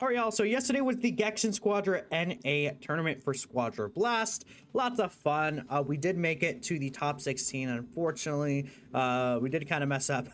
All right, y'all. So yesterday was the Gekishin Squadra NA tournament for Squadra Blast. Lots of fun. We did make it to the top 16. Unfortunately, we did kind of mess up.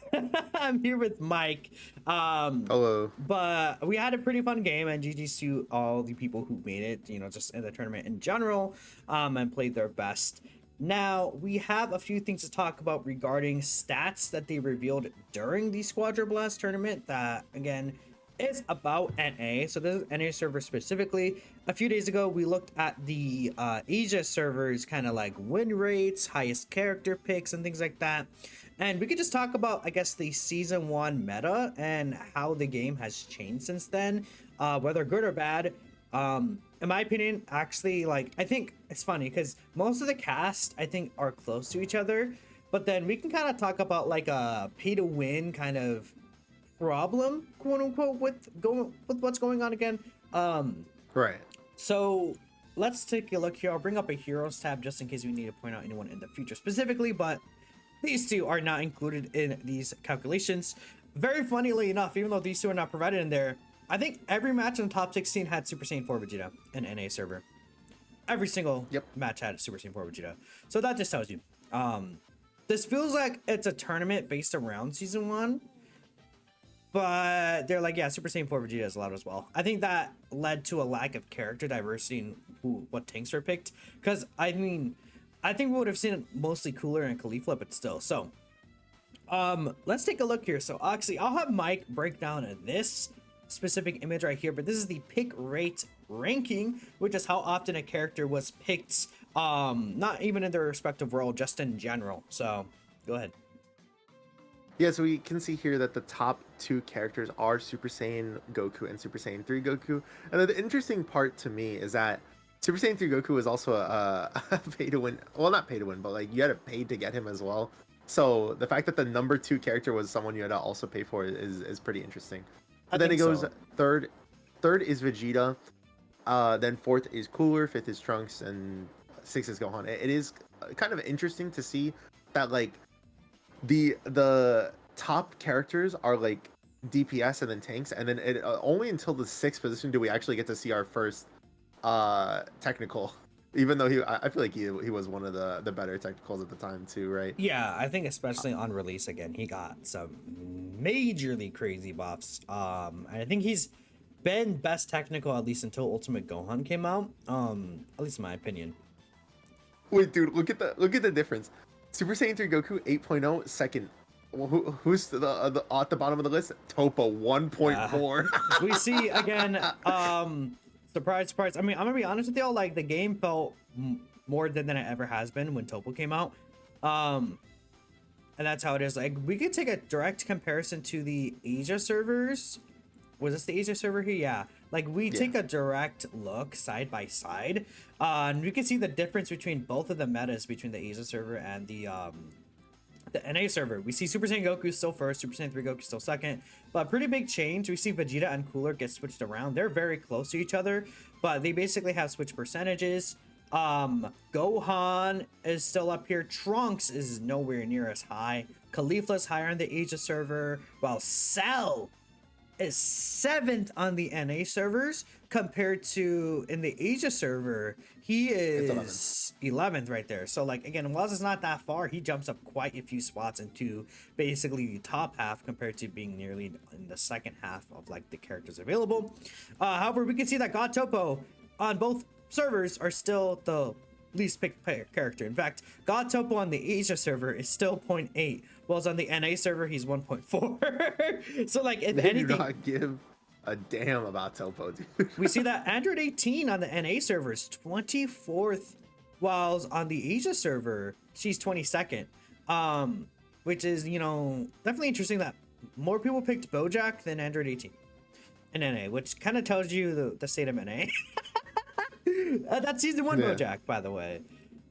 I'm here with Mike. Hello. But we had a pretty fun game, and GG's to all the people who made it, just in the tournament in general, and played their best. Now, we have a few things to talk about regarding stats that they revealed during the Squadra Blast tournament that, again, is about NA. So this is NA server specifically. A few days ago, we looked at the Asia servers, kind of like win rates, highest character picks, and things like that. And we could just talk about, I guess, the season 1 meta and how the game has changed since then, whether good or bad. In my opinion, actually, like, I think it's funny because most of the cast, I think, are close to each other. But then we can kind of talk about like a pay to win kind of problem, quote unquote, with what's going on again. Right. So let's take a look here. I'll bring up a heroes tab just in case we need to point out anyone in the future specifically, but these two are not included in these calculations. Very funnily enough, even though these two are not provided in there, I think every match in the top 16 had Super Saiyan 4 Vegeta in NA server. Every single match had Super Saiyan 4 Vegeta. So that just tells you. This feels like it's a tournament based around season 1. But they're like, yeah, Super Saiyan 4 Vegeta is allowed as well. I think that led to a lack of character diversity in what tanks were picked. Because, I mean, I think we would have seen it mostly Cooler and Caulifla, but still. So, let's take a look here. So, actually, I'll have Mike break down this specific image right here. But this is the pick rate ranking, which is how often a character was picked. Not even in their respective role, just in general. So, go ahead. Yeah, so we can see here that the top 2 characters are Super Saiyan Goku and Super Saiyan 3 Goku. And the interesting part to me is that Super Saiyan 3 Goku is also a pay to win. Well, not pay to win, but like you had to pay to get him as well. So the fact that the number 2 character was someone you had to also pay for is pretty interesting. But then it goes third is Vegeta. Then 4th is Cooler, 5th is Trunks, and 6th is Gohan. It is kind of interesting to see that like the top characters are like DPS and then tanks, and then it only until the 6th position do we actually get to see our first technical, even though I feel like he was one of the better technicals at the time too, right? Yeah, I think especially on release again, he got some majorly crazy buffs. And I think he's been best technical at least until Ultimate Gohan came out. At least in my opinion. Wait, dude, look at the difference. Super Saiyan 3 Goku 8.0, second. Who's at the bottom of the list? Topo 1.4. We see again. Surprise, surprise. I mean, I'm gonna be honest with y'all. Like the game felt more than it ever has been when Topo came out. And that's how it is. Like we could take a direct comparison to the Asia servers. Was this the Asia server here? Yeah. Like we take a direct look side by side, and we can see the difference between both of the metas between the Asia server and the NA server. We see Super Saiyan Goku still first, Super Saiyan 3 Goku still second, but pretty big change. We see Vegeta and Cooler get switched around. They're very close to each other, but they basically have switch percentages. Gohan is still up here. Trunks is nowhere near as high. Caulifla's higher on the Asia server, while Cell is 7th on the NA servers compared to in the Asia server he is 11th right there. So like again, while it's not that far, he jumps up quite a few spots into basically the top half compared to being nearly in the second half of like the characters available. However, we can see that God Topo on both servers are still the least picked character. In fact, God Topo on the Asia server is still 0.8, while on the NA server he's 1.4. So like if they anything, do not give a damn about Topo, dude. we see that Android 18 on the NA server is 24th, while on the Asia server she's 22nd. Which is, definitely interesting that more people picked Bojack than Android 18 in NA, which kind of tells you the state of NA. That's season 1 Bojack, by the way.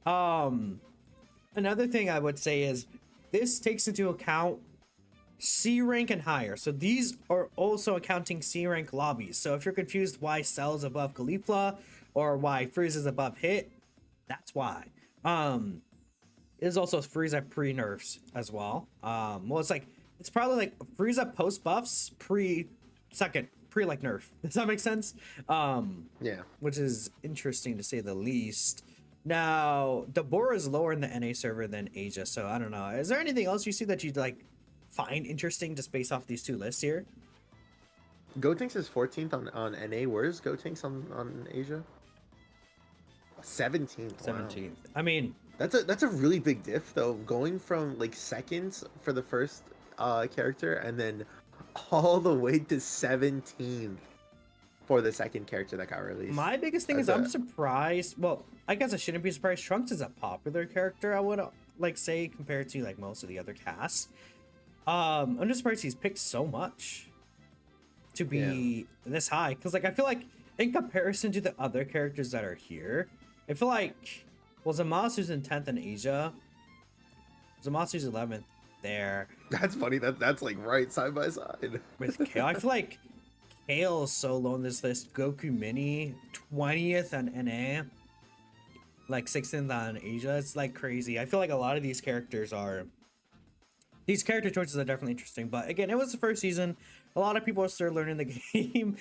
Another thing I would say is this takes into account C rank and higher. So these are also accounting C rank lobbies. So if you're confused why Cell's above Caulifla or why Frieza's above Hit, that's why. Is also Frieza pre-nerfs as well. Well, it's probably like Frieza post buffs, pretty like nerf. Does that make sense? Yeah. Which is interesting to say the least. Now, Deborah is lower in the NA server than Asia, so I don't know. Is there anything else you see that you'd like find interesting just based off these two lists here? Gotenks is 14th on NA. Where's Gotenks on Asia? 17th. 17th. Wow. I mean, That's a really big diff though, going from like seconds for the first character and then all the way to 17th for the second character that got released. my biggest thing is I'm surprised. Well, I guess I shouldn't be surprised. Trunks is a popular character, I would like say, compared to like most of the other casts. I'm just surprised he's picked so much to be this high, because like I feel like in comparison to the other characters that are here, I feel like, well, Zamasu's in 10th in Asia, Zamasu's 11th there. That's funny. That's like right side by side With Kale. I feel like Kale is so low on this list. Goku Mini 20th on NA, like 16th on Asia. It's like crazy. I feel like a lot of these characters are, these character choices are definitely interesting, but again, it was the first season. A lot of people are still learning the game.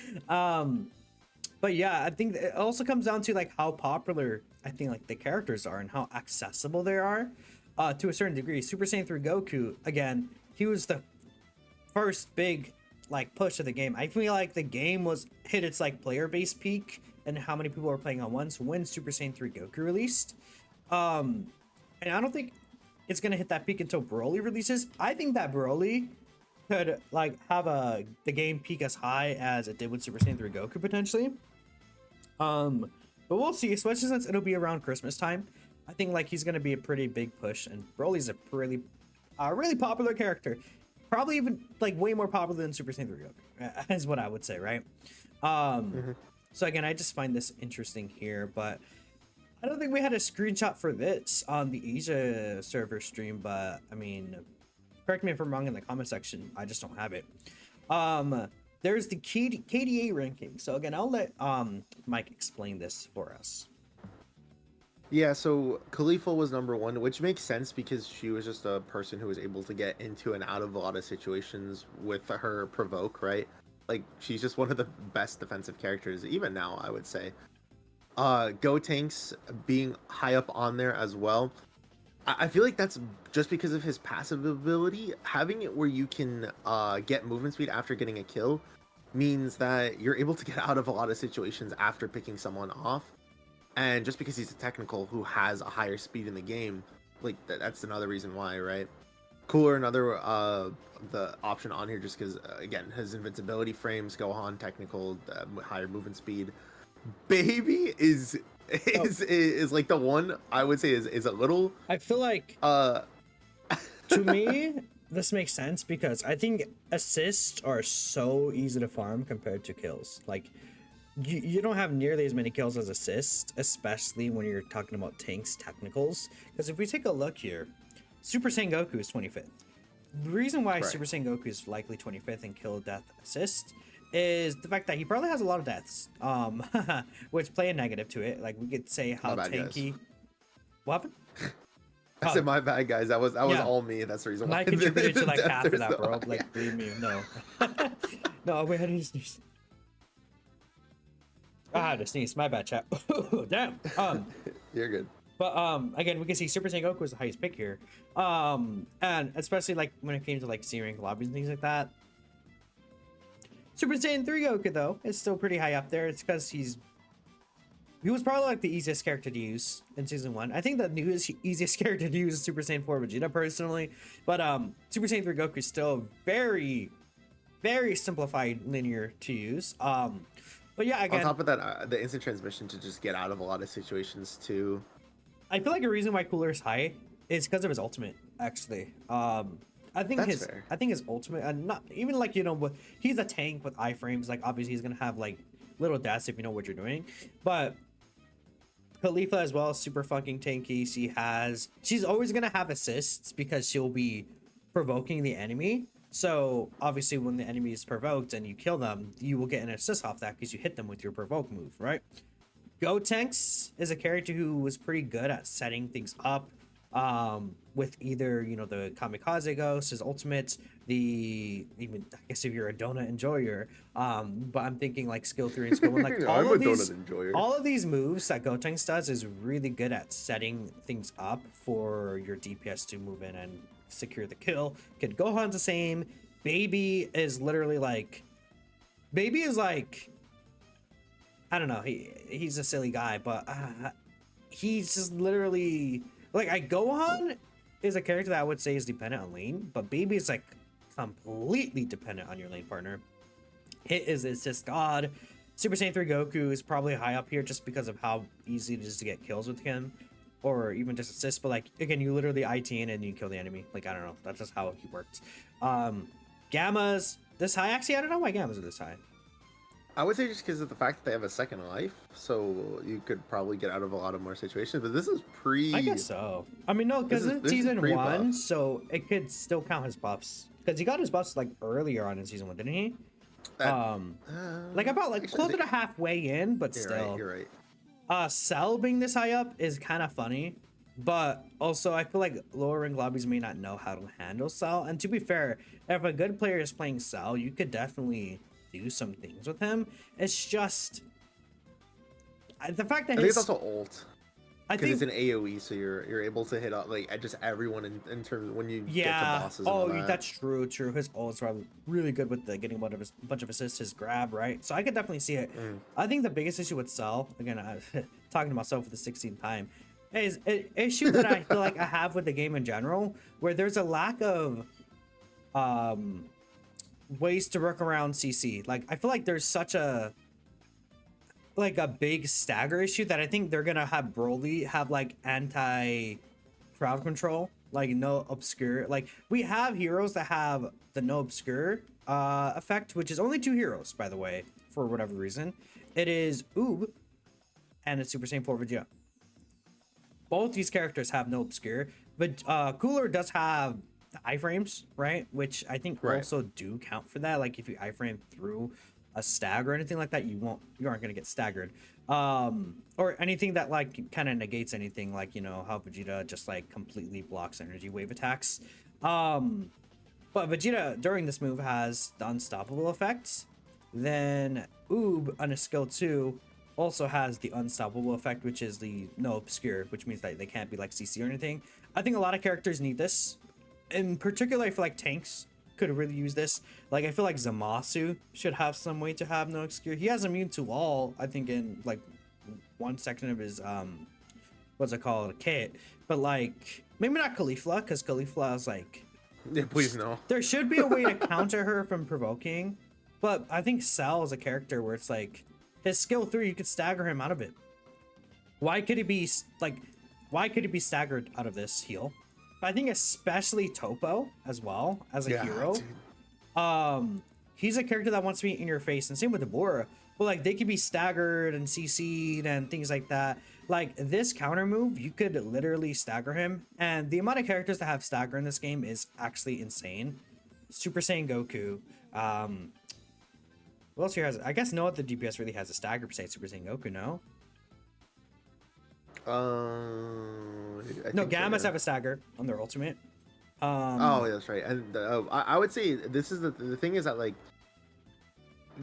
But yeah, I think it also comes down to like how popular I think like the characters are and how accessible they are to a certain degree. Super Saiyan 3 Goku, again, he was the first big like push of the game. I feel like the game was hit its like player base peak and how many people were playing on once when Super Saiyan 3 Goku released. And I don't think it's gonna hit that peak until Broly releases. I think that Broly could like have the game peak as high as it did with Super Saiyan 3 Goku potentially. But we'll see, especially since it'll be around Christmas time. I think like he's gonna be a pretty big push, and Broly's a really popular character. Probably even like way more popular than Super Saiyan 3 Goku, is what I would say, right? So again, I just find this interesting here, but I don't think we had a screenshot for this on the Asia server stream, but I mean, correct me if I'm wrong in the comment section. I just don't have it. There's the KDA ranking. So again, I'll let Mike explain this for us. Yeah, so Khalifa was number 1, which makes sense because she was just a person who was able to get into and out of a lot of situations with her provoke, right? Like, she's just one of the best defensive characters, even now, I would say. Gotenks being high up on there as well. I feel like that's just because of his passive ability. Having it where you can get movement speed after getting a kill means that you're able to get out of a lot of situations after picking someone off. And just because he's a technical who has a higher speed in the game, like that's another reason why, right? Cooler, another the option on here just because again his invincibility frames go on technical, higher movement speed. Baby is like the one I would say is a little. I feel like to me this makes sense because I think assists are so easy to farm compared to kills. Like you don't have nearly as many kills as assists, especially when you're talking about tanks technicals. Because if we take a look here, Super Saiyan Goku is 25th. The reason why Super Saiyan Goku is likely 25th in kill, death, assist is the fact that he probably has a lot of deaths, which play a negative to it. Like we could say how tanky. Guys. What happened? I said my bad, guys. That was all me. That's the reason why I contributed to like half of that, bro. Like believe me, no. No, we had to sneeze. I had to sneeze. My bad, chat. Damn. You're good. But again, we can see Super Saiyan Goku was the highest pick here, and especially like when it came to like C rank lobbies and things like that. Super Saiyan 3 Goku though is still pretty high up there. It's because he was probably like the easiest character to use in season 1. I think the easiest character to use is Super Saiyan 4 Vegeta personally, but Super Saiyan 3 Goku is still very, very simplified linear to use. But yeah, again, on top of that, the instant transmission to just get out of a lot of situations too. I feel like a reason why Cooler is high is because of his ultimate. Actually, I think his ultimate, and not even like he's a tank with iframes. Like obviously he's gonna have like little deaths if you know what you're doing. But Khalifa as well, super fucking tanky. She's always gonna have assists because she'll be provoking the enemy. So obviously when the enemy is provoked and you kill them, you will get an assist off that because you hit them with your provoke move, right? Gotenks is a character who was pretty good at setting things up. with either, you know, the Kamikaze Ghost, his ultimate, even I guess if you're a donut enjoyer, but I'm thinking like skill 3 and skill 1, like I'm a donut enjoyer. all of these moves that Gotenks does is really good at setting things up for your DPS to move in and secure the kill. Kid Gohan's the same. Baby is literally like, Baby is like, I don't know, he's a silly guy, but he's just literally like, Gohan is a character that I would say is dependent on lane, but Baby is like completely dependent on your lane partner. Hit is assist god. Super Saiyan 3 Goku is probably high up here just because of how easy it is to get kills with him, or even just assist. But like, again, you literally IT in and you kill the enemy. Like, I don't know, that's just how he works. Gamma's this high. Actually, I don't know why Gamma's are this high. I would say just because of the fact that they have a second life, so you could probably get out of a lot of more situations. But this is I guess so. I mean, no, because it's season 1, buff. so it could still count his buffs. Because he got his buffs like earlier on in season 1, didn't he? Like about like closer to halfway in, but still. You're right. Cell being this high up is kind of funny, but also I feel like lower rank lobbies may not know how to handle Cell. And to be fair, if a good player is playing Cell, you could definitely do some things with him. It's just the fact that I think it's also ult. I Because think it's an AOE, so you're able to hit up like just everyone in terms of when you get to bosses. Oh, and all that. that's true. His ults are really good with the getting a bunch of assists, his grab, right? So I could definitely see it. I think the biggest issue with Cell, again, talking to myself for the 16th time, is an issue that I feel like I have with the game in general, where there's a lack of ways to work around CC. Like, I feel like there's such a big stagger issue that I think they're gonna have Broly have like anti crowd control, like no obscure. Like, we have heroes that have the no obscure effect, which is only 2 heroes, by the way, for whatever reason. It is Oob and it's Super Saiyan 4 Vegeta. Both these characters have no obscure, but Cooler does have the iframes, right? Which I think also do count for that. Like, if you iframe through a stag or anything like that, you aren't gonna get staggered, or anything that like kind of negates anything, like, you know, how Vegeta just like completely blocks energy wave attacks. But Vegeta during this move has the unstoppable effects. Then Oob on a skill 2 also has the unstoppable effect, which is the no obscure, which means that they can't be like CC or anything. I think a lot of characters need this, in particular. I feel like tanks could really use this. Like, I feel like Zamasu should have some way to have no obscure. He has immune to all, I think, in like one section of his what's it called, a kit. But like, maybe not Caulifla, because Caulifla is like, yeah, please no. there should be a way to counter her from provoking, but I think Cell is a character where it's like his skill 3, you could stagger him out of it. Why could he be staggered out of this heal? I think especially Topo as well as a hero. Dude. He's a character that wants to be in your face, and same with Deborah. But like, they could be staggered and CC'd and things like that. Like, this counter move, you could literally stagger him, and the amount of characters that have stagger in this game is actually insane. Super Saiyan Goku. What else here has it? I guess no other DPS really has a stagger besides Super Saiyan Goku. No. No, Gammas have a stagger on their ultimate. Oh, that's right. And I would say this is the thing is that like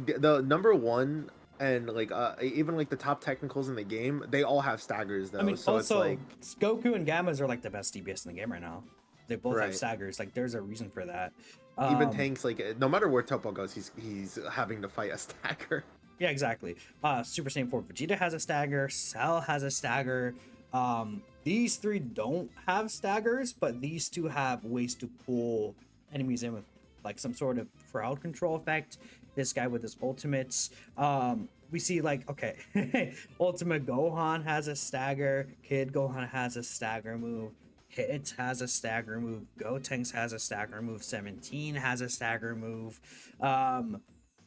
the number 1 and like even like the top technicals in the game, they all have staggers though. I mean, so also it's like Goku and Gammas are like the best DPS in the game right now. They both have staggers. Like, there's a reason for that. Even tanks, like no matter where Topo goes, he's having to fight a stagger. Yeah, exactly. Super Saiyan 4 Vegeta has a stagger. Cell has a stagger. These 3 don't have staggers, but these 2 have ways to pull enemies in with like some sort of crowd control effect. This guy with his ultimates. We see like, okay, Ultimate Gohan has a stagger. Kid Gohan has a stagger move. Hit has a stagger move. Gotenks has a stagger move. 17 has a stagger move.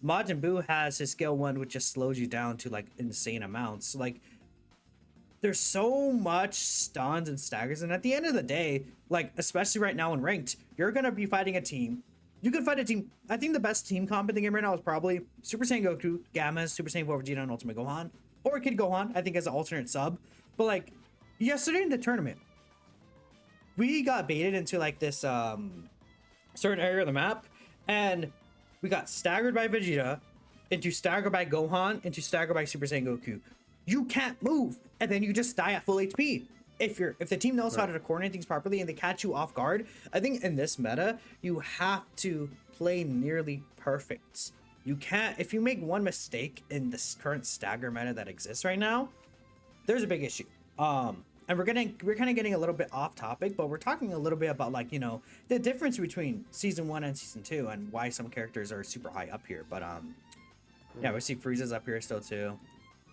Majin Buu has his skill 1, which just slows you down to like insane amounts. Like, there's so much stuns and staggers, and at the end of the day, like, especially right now in ranked, you're gonna be fighting a team. You could fight a team. I think the best team comp in the game right now is probably Super Saiyan Goku, Gamma, Super Saiyan 4 Vegeta, and Ultimate Gohan, or Kid Gohan, I think, as an alternate sub. But like, yesterday in the tournament, we got baited into like this certain area of the map, and we got staggered by Vegeta, into staggered by Gohan, into staggered by Super Saiyan Goku. You can't move, and then you just die at full HP. If the team knows how to coordinate things properly and they catch you off guard, I think in this meta you have to play nearly perfect. You can't, if you make one mistake in this current stagger meta that exists right now, there's a big issue. And we're kind of getting a little bit off topic, but we're talking a little bit about, like, you know, the difference between season 1 and season 2 and why some characters are super high up here. But yeah, we see Frieza's up here still too.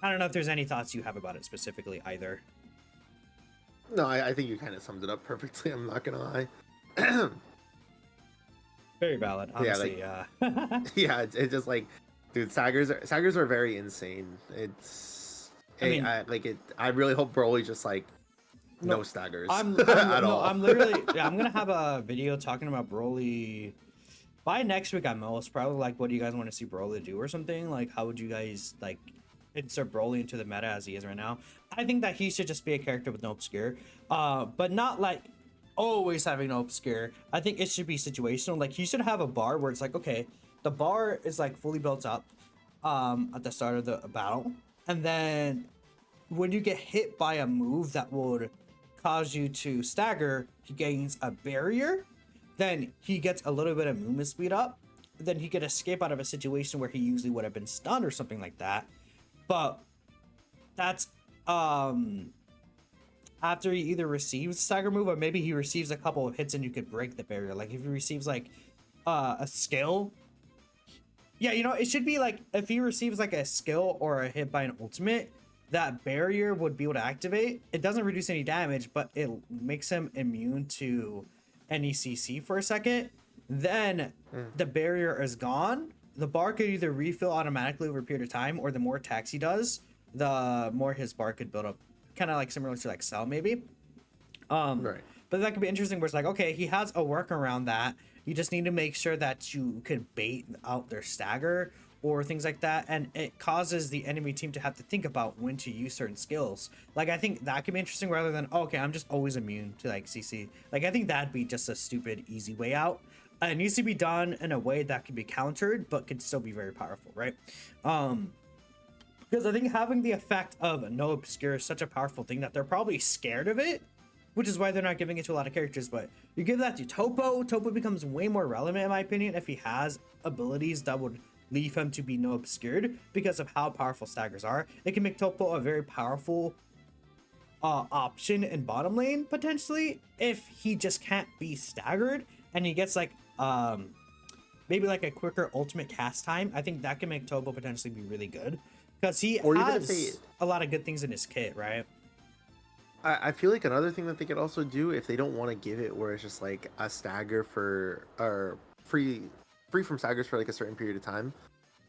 I don't know if there's any thoughts you have about it specifically either. No, I think you kind of summed it up perfectly. I'm not gonna lie. Very valid, honestly. Yeah, yeah, it's just like, dude, Staggers are very insane. It's, I mean, I really hope Broly just like no Staggers I'm at all. I'm literally, yeah, I'm gonna have a video talking about Broly by next week at most. Probably like, what do you guys want to see Broly do or something? Like, how would you guys like insert Broly into the meta as he is right now? I think that he should just be a character with no obscure, but not like always having no obscure. I think it should be situational. Like, he should have a bar where it's like, okay, the bar is like fully built up at the start of the battle, and then when you get hit by a move that would cause you to stagger, he gains a barrier, then he gets a little bit of movement speed up, then he could escape out of a situation where he usually would have been stunned or something like that. But that's after he either receives stagger move, or maybe he receives a couple of hits and you could break the barrier. Like, if he receives like a skill, yeah, you know, it should be like, if he receives like a skill or a hit by an ultimate, that barrier would be able to activate. It doesn't reduce any damage, but it makes him immune to any CC for a second. Then the barrier is gone. The bar could either refill automatically over a period of time, or the more attacks he does, the more his bar could build up. Kind of like similar to like Cell, maybe. Right. But that could be interesting where it's like, okay, he has a workaround that you just need to make sure that you could bait out their stagger or things like that, and it causes the enemy team to have to think about when to use certain skills. Like, I think that could be interesting rather than, oh, okay, I'm just always immune to like CC. Like, I think that'd be just a stupid easy way out. It needs to be done in a way that can be countered but could still be very powerful, right? Because I think having the effect of no obscure is such a powerful thing that they're probably scared of it, which is why they're not giving it to a lot of characters. But you give that to Topo, Topo becomes way more relevant in my opinion if he has abilities that would leave him to be no obscured because of how powerful staggers are. It can make Topo a very powerful option in bottom lane potentially if he just can't be staggered and he gets like maybe like a quicker ultimate cast time. I think that can make Topo potentially be really good. Because he has a lot of good things in his kit, right? I feel like another thing that they could also do, if they don't want to give it where it's just like a stagger for, or free from staggers for like a certain period of time,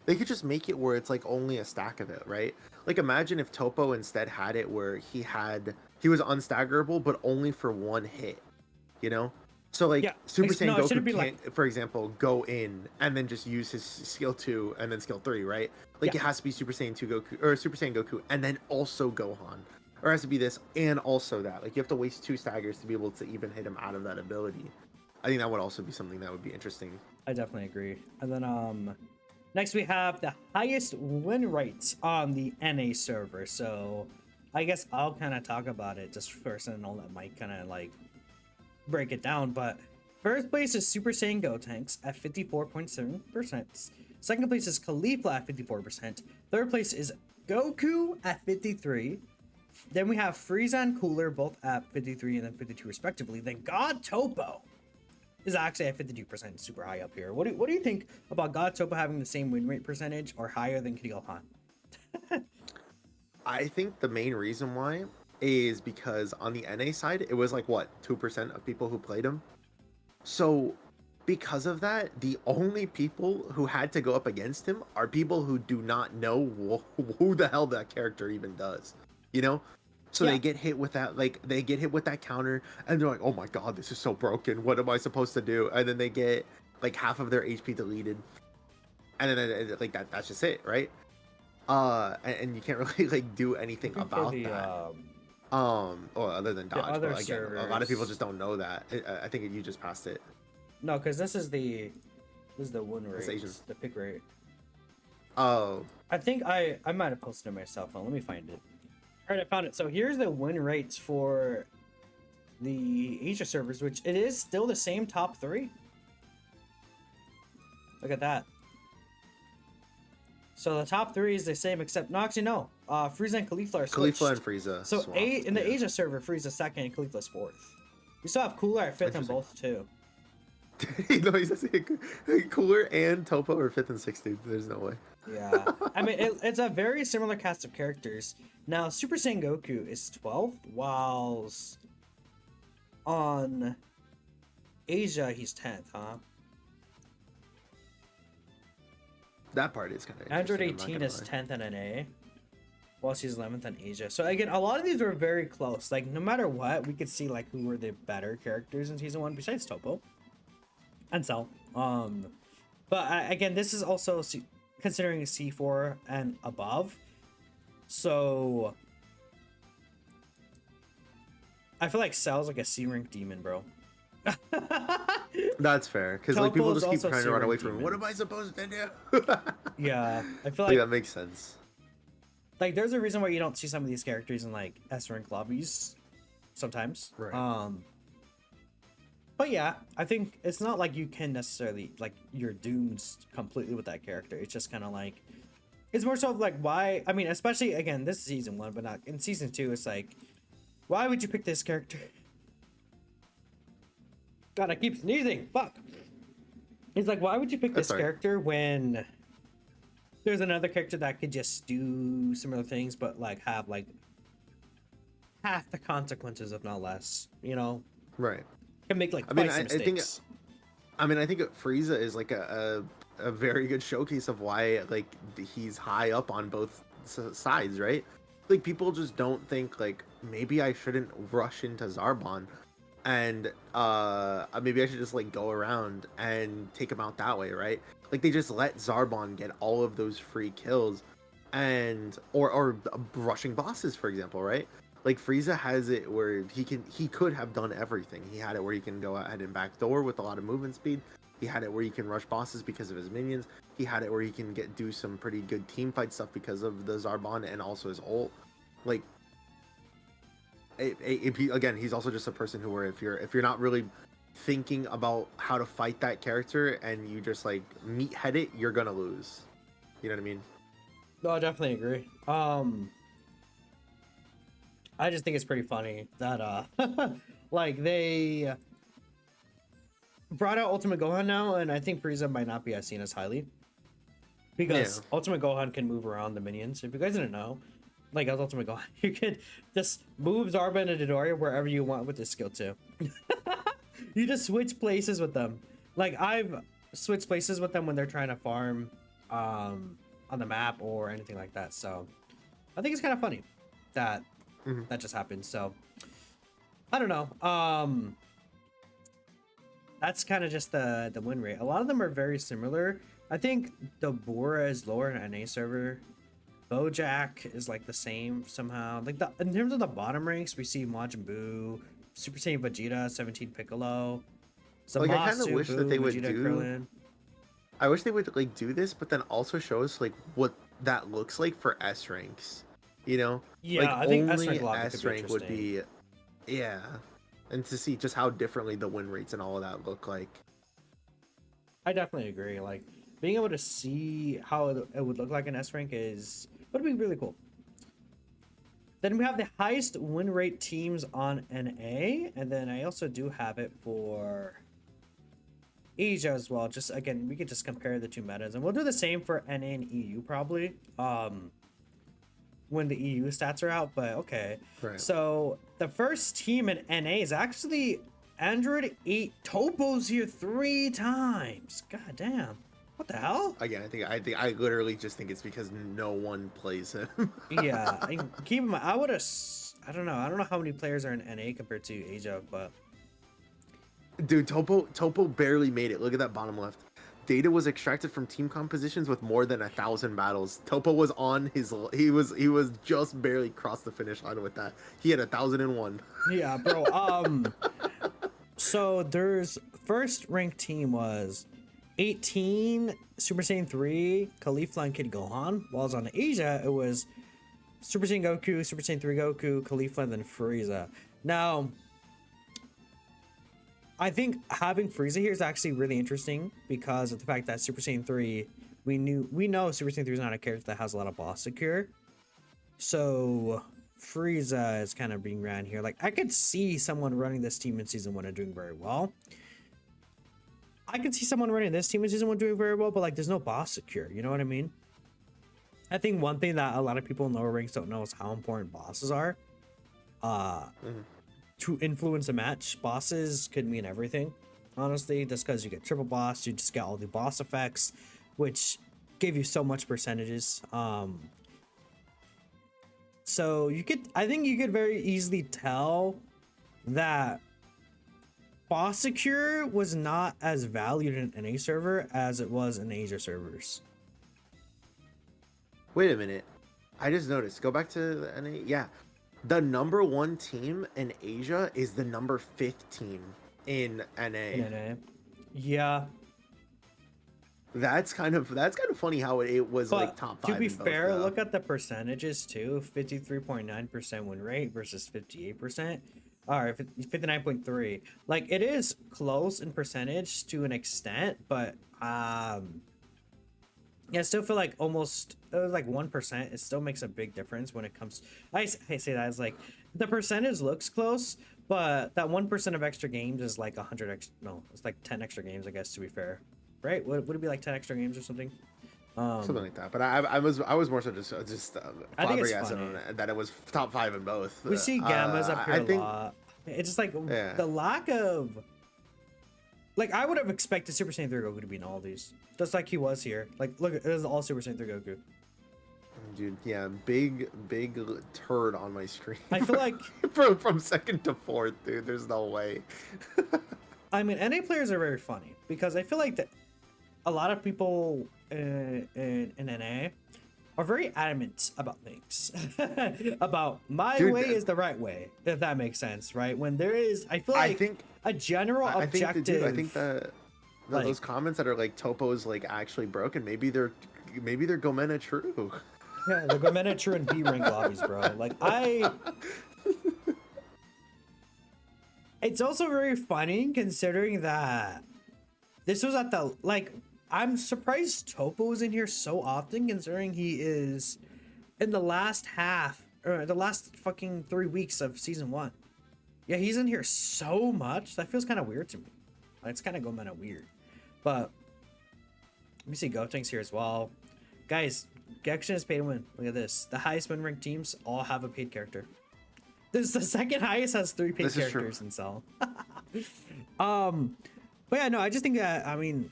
they could just make it where it's like only a stack of it, right? Like, imagine if Topo instead had it where he was unstaggerable, but only for one hit, you know? So like, yeah, Super Saiyan Goku can't, like, for example, go in and then just use his skill 2 and then skill 3, right? Like, yeah, it has to be Super Saiyan 2 Goku, or Super Saiyan Goku and then also Gohan, or it has to be this and also that. Like, you have to waste 2 staggers to be able to even hit him out of that ability. I think that would also be something that would be interesting. I definitely agree. And then next we have the highest win rates on the NA server. So I guess I'll kind of talk about it just first, and I'll let Mike kind of like break it down. But first place is Super Saiyan Gotenks at 54.7%. Second place is Khalifa at 54%. Third place is Goku at 53%. Then we have Frieza and Cooler both at 53 and then 52 respectively. Then God Topo is actually at 52%, super high up here. What do you think about God Topo having the same win rate percentage or higher than Gohan? I think the main reason why is because on the NA side, it was like, what, 2% of people who played him? So because of that, the only people who had to go up against him are people who do not know who the hell that character even does, you know? So yeah, they get hit with that, like, they get hit with that counter, and they're like, oh my god, this is so broken, what am I supposed to do? And then they get, like, half of their HP deleted, and then, like, that's just it, right? And you can't really, like, do anything about that. Or other than The Dodge, other but again, a lot of people servers. just don't know that. I think you just passed it. No, because this is the win It's rate, Asian. the pick rate. Oh, I think I might have posted it on my cell phone. Let me find it. All right, I found it. So here's the win rates for the Asia servers, which it is still the same top 3. Look at that. So the top 3 is the same, except no, actually no. Frieza and Caulifla are switched. Caulifla and Frieza. So swapped, in the yeah. Asia server, Frieza second and Caulifla's 4th. We still have Cooler at 5th on Interesting. both too. No, he's just Cooler and Topo are 5th and 16th. There's no way. Yeah, I mean it's a very similar cast of characters. Now Super Saiyan Goku is 12th, whilst on Asia he's 10th, huh? That part is kind of Android interesting. 18 is 10th in NA, whilst he's 11th in Asia. So again, a lot of these were very close. Like no matter what, we could see like who were the better characters in season 1 besides Topo and Cell. But again, this is also considering C4 and above. So I feel like Cell's like a C rank demon, bro. That's fair, because like people Topo's just keep also trying to run away Serum from him. What am I demons. supposed to do? Yeah, I feel Like, like that makes sense. there's a reason why you don't see some of these characters in like S rank lobbies sometimes. Right. But yeah, I think it's not like you can necessarily like you're doomed completely with that character. It's just kind of like it's more so of like why. I mean, especially again, this is season 1, but not in season 2. It's like, why would you pick this character? God, I keep sneezing. Fuck. It's like, why would you pick That's this all right. character when there's another character that could just do similar things, but like have like half the consequences, if not less. You know, Right. can make like I mean, twice the I think mistakes. I mean, I think Frieza is like a very good showcase of why like he's high up on both sides, right? Like people just don't think like maybe I shouldn't rush into Zarbon, and maybe I should just like go around and take him out that way, right? Like they just let Zarbon get all of those free kills, and or rushing bosses, for example, right? Like Frieza has it where he could have done everything. He had it where he can go ahead and backdoor with a lot of movement speed. He had it where he can rush bosses because of his minions. He had it where he can do some pretty good team fight stuff because of the Zarbon and also his ult. Like again, he's also just a person who where if you're not really thinking about how to fight that character and you just like meathead it, you're gonna lose. You know what I mean? No, I definitely agree. I just think it's pretty funny that like they brought out Ultimate Gohan now, and I think Frieza might not be as seen as highly because Ultimate Gohan can move around the minions. If you guys didn't know, like as Ultimate Gohan, you could just move Zarba and Dodoria wherever you want with this skill too. You just switch places with them. Like I've switched places with them when they're trying to farm on the map or anything like that. So I think it's kind of funny that that just happened. So I don't know. That's kind of just the win rate. A lot of them are very similar. I think the Bora is lower in NA server. Bojack is like the same somehow. Like in terms of the bottom ranks, we see Majin Buu, Super Saiyan Vegeta, 17 Piccolo, Like I kind of Zamasu, wish that they would Vegeta, do. Krillin. I wish they would like do this, but then also show us like what that looks like for S ranks. You know, Yeah, like I think S only rank lobby could S be rank would interesting. be, yeah, and to see just how differently the win rates and all of that look like. I definitely agree. Like being able to see how it would look like an S rank would be really cool. Then we have the highest win rate teams on NA, and then I also do have it for Asia as well. Just again, we could just compare the two metas, and we'll do the same for NA and EU probably. When the EU stats are out, but okay. Right. So the first team in NA is actually Android 8 Topo's here 3 times. God damn. What the hell? Again, I literally just think it's because no one plays him. Yeah, and keep in mind, I don't know how many players are in NA compared to Asia, but Dude, Topo barely made it. Look at that bottom left. data was extracted from team compositions with more than 1,000 battles. Topo was on his, he was just barely crossed the finish line with that. He had 1,001. Yeah, bro. So there's first ranked team was 18 Super Saiyan 3 Caulifla and Kid Gohan. While on Asia, it was Super Saiyan Goku, Super Saiyan 3 Goku, Caulifla, and then Frieza. Now, I think having Frieza here is actually really interesting because of the fact that Super Saiyan 3, we know Super Saiyan 3 is not a character that has a lot of boss secure. So Frieza is kind of being ran here. Like, I could see someone running this team in season 1 and doing very well. I could see someone running this team in season 1 doing very well, but like there's no boss secure, you know what I mean? I think one thing that a lot of people in lower ranks don't know is how important bosses are. To influence a match, bosses could mean everything, honestly. Just because you get triple boss, you just get all the boss effects, which give you so much percentages. So I think you could very easily tell that boss secure was not as valued in NA server as it was in Asia servers. Wait a minute. I just noticed. Go back to the NA. Yeah. The number 1 team in Asia is the number 5th team in NA. Yeah. That's kind of funny how it was But like top 5. to be fair, look at the percentages too. 53.9% win rate versus 58%. Or 59.3. Like, it is close in percentage to an extent, but yeah, I still feel like almost like 1%. It still makes a big difference when it comes. I say that as like the percentage looks close, but that 1% of extra games is like 100 extra. No, it's like 10 extra games, I guess, to be fair, right? Would it be like 10 extra games or something? Something like that. But I was more so just I think it's flabbergasted funny on that it was top 5 in both. We see Gammas up here I think, a lot. It's just like yeah. the lack of. Like, I would have expected Super Saiyan 3 Goku to be in all these. Just like he was here. Like, look, it was all Super Saiyan 3 Goku. Dude, yeah, big turd on my screen. I feel like from 2nd to 4th, dude. There's no way. I mean, NA players are very funny because I feel like that a lot of people in NA are very adamant about things. About my way is the right way, if that makes sense, right? When there is, I feel like I think a general objective. I think that like, those comments that are like Topo's like actually broken, maybe they're Gomena true. Yeah, the Gomena true and B rank lobbies, bro. Like, it's also very funny considering that this was at the, like, I'm surprised Topo is in here so often considering he is in the last half, or the last fucking 3 weeks of season 1. Yeah, he's in here so much. That feels kind of weird to me. It's kind of going kind of weird. But let me see Gotenks here as well. Guys, Gekishin is paid to win. Look at this. The highest win rank teams all have a paid character. This the second highest has 3 paid characters in Cell. But yeah, no, I just think that, I mean,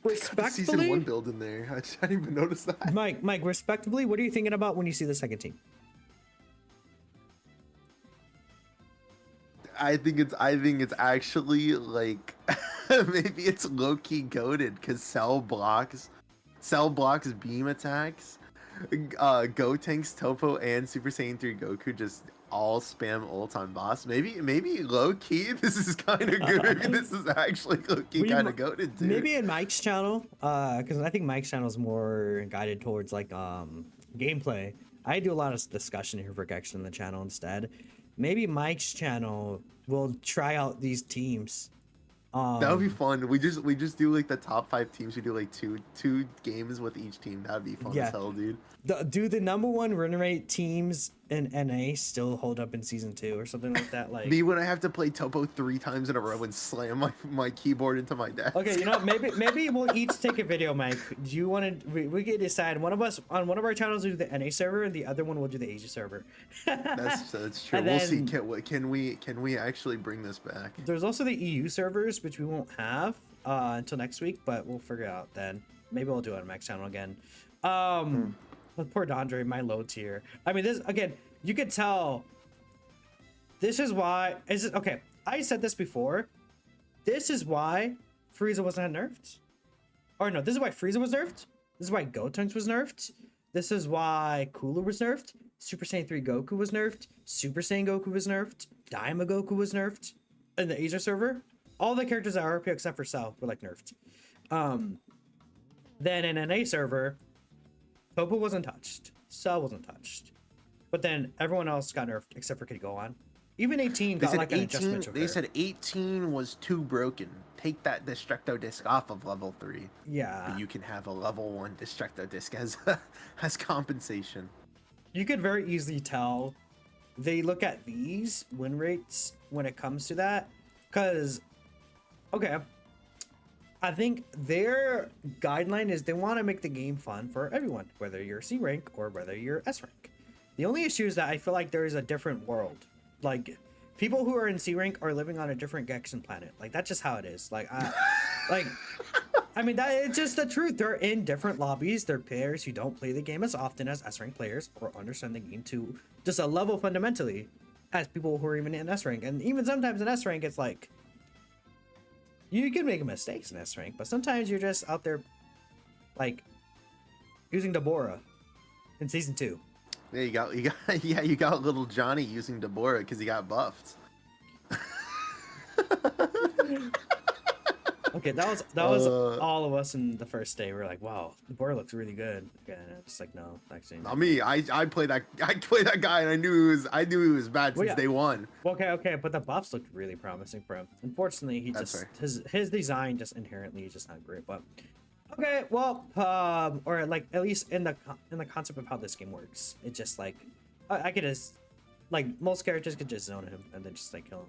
respectfully, Season 1 build in there. I didn't even notice that. Mike, respectively, what are you thinking about when you see the second team? I think it's actually like maybe it's low-key goated because Cell blocks beam attacks. Gotenks, Topo, and Super Saiyan 3 Goku just all spam ult on boss. Maybe low-key this is kind of good. Maybe this is actually low-key kind of goated too. Maybe in Mike's channel, because I think Mike's channel is more guided towards like gameplay. I do a lot of discussion here for Gekishin in the channel instead. Maybe Mike's channel will try out these teams. That would be fun. We just do like the top 5 teams. We do like two games with each team. That would be fun as hell, dude. Do the number 1 run rate teams in NA still hold up in season 2 or something like that? Like me when I have to play Topo 3 times in a row and slam my keyboard into my desk. Okay, you know, maybe we'll each take a video, Mike. Do you want to? We can decide. One of us on one of our channels will do the NA server, and the other one will do the Asia server. That's true. And we'll then, see. Can we actually bring this back? There's also the EU servers, which we won't have until next week, but we'll figure it out then. Maybe we'll do it on Max channel again. Poor Dondre, my low tier. I mean, this again. You could tell. This is why. Is it okay? I said this before. This is why Frieza wasn't nerfed. Or no, this is why Frieza was nerfed. This is why Gotenks was nerfed. This is why Cooler was nerfed. Super Saiyan 3 Goku was nerfed. Super Saiyan Goku was nerfed. Daima Goku was nerfed. In the Asia server, all the characters that are RP except for Cell were like nerfed. Then in an A server, Topo wasn't touched. Cell wasn't touched. But then everyone else got nerfed except for Kid Gohan. Even 18 got like an adjustment to They said 18 was too broken. Take that Destructo Disc off of level 3. Yeah. But you can have a level 1 Destructo Disc as compensation. You could very easily tell they look at these win rates when it comes to that. Because, okay, I think their guideline is they want to make the game fun for everyone, whether you're C rank or whether you're S rank. The only issue is that I feel like there is a different world. Like, people who are in C rank are living on a different Gekishin planet. Like, that's just how it is. Like, I mean, that it's just the truth. They're in different lobbies. They're players who don't play the game as often as S rank players or understand the game to just a level fundamentally as people who are even in S rank. And even sometimes in S rank, it's like you can make mistakes in S rank, but sometimes you're just out there like using Deborah in season 2. Yeah, you got little Johnny using Deborah because he got buffed. Okay, that was all of us in the first day. We're like, wow, Deborah looks really good. And it's like, no, actually. Not me. I played that guy, and I knew he was bad since day one. Okay, but the buffs looked really promising for him. Unfortunately, his design just inherently is just not great. But okay, well, or like at least in the concept of how this game works, it's just like I could just like most characters could just zone him and then just like kill him.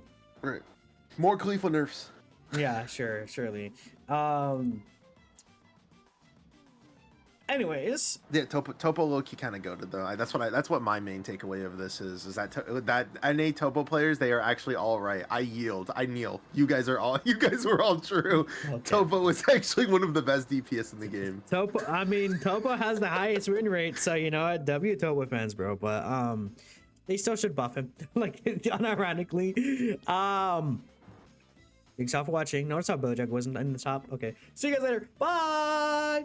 Right. More Khalifa nerfs. Yeah, surely. Anyways, yeah, Topo low-key kind of goated though. That's what my main takeaway of this is that NA Topo players, they are actually all right. I kneel. You guys were all true. Okay. Topo was actually one of the best DPS in the game. Topo has the highest win rate, so you know what, W Topo fans, bro. But they still should buff him, like unironically. Thanks all for watching. Notice how Bojack wasn't in the top. Okay, see you guys later. Bye.